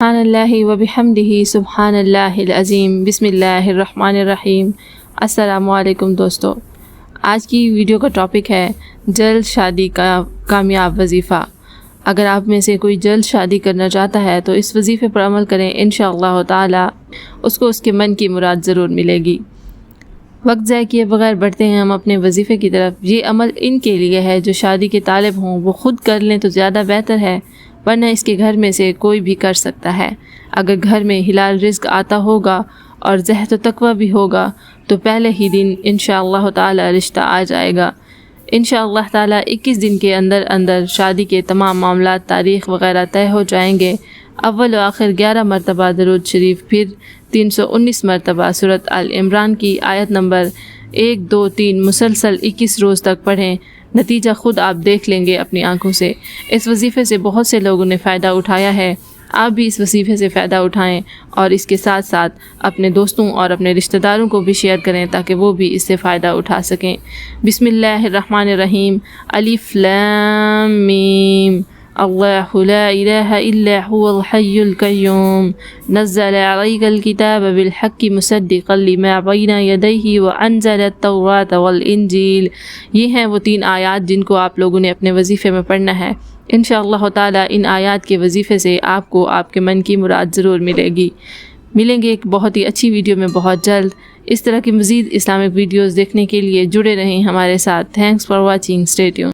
سبحان اللہ و بحمدہ سبحان اللہ العظیم بسم اللہ الرحمن الرحیم۔ السلام علیکم دوستو، آج کی ویڈیو کا ٹاپک ہے جلد شادی کا کامیاب وظیفہ۔ اگر آپ میں سے کوئی جلد شادی کرنا چاہتا ہے تو اس وظیفے پر عمل کریں، انشاءاللہ تعالی اس کو اس کے من کی مراد ضرور ملے گی۔ وقت ضائع کیے بغیر بڑھتے ہیں ہم اپنے وظیفے کی طرف۔ یہ عمل ان کے لیے ہے جو شادی کے طالب ہوں، وہ خود کر لیں تو زیادہ بہتر ہے، ورنہ اس کے گھر میں سے کوئی بھی کر سکتا ہے۔ اگر گھر میں حلال رزق آتا ہوگا اور زہد و تقوی بھی ہوگا تو پہلے ہی دن انشاءاللہ تعالی رشتہ آ جائے گا۔ انشاءاللہ تعالی 21 دن کے اندر شادی کے تمام معاملات، تاریخ وغیرہ طے ہو جائیں گے۔ اول و آخر 11 مرتبہ درود شریف، پھر 319 مرتبہ سورۃ آل عمران کی آیت نمبر 1، 2، 3 مسلسل 21 روز تک پڑھیں۔ نتیجہ خود آپ دیکھ لیں گے اپنی آنکھوں سے۔ اس وظیفے سے بہت سے لوگوں نے فائدہ اٹھایا ہے، آپ بھی اس وظیفے سے فائدہ اٹھائیں اور اس کے ساتھ ساتھ اپنے دوستوں اور اپنے رشتہ داروں کو بھی شیئر کریں تاکہ وہ بھی اس سے فائدہ اٹھا سکیں۔ بسم اللہ الرحمن الرحیم۔ الف لام میم۔ اللہ لا الہ الا هو الحی القیوم نزل علیک الکتاب بالحق مصدقا لما بین یدیہ وانزل التوراۃ والانجیل۔ یہ ہیں وہ 3 آیات جن کو آپ لوگوں نے اپنے وظیفے میں پڑھنا ہے۔ انشاءاللہ تعالی ان آیات کے وظیفے سے آپ کو آپ کے من کی مراد ضرور ملے گی۔ ملیں گے ایک بہت ہی اچھی ویڈیو میں بہت جلد۔ اس طرح کی مزید اسلامک ویڈیوز دیکھنے کے لیے جڑے رہیں ہمارے ساتھ۔ Thanks for watching, stay tune.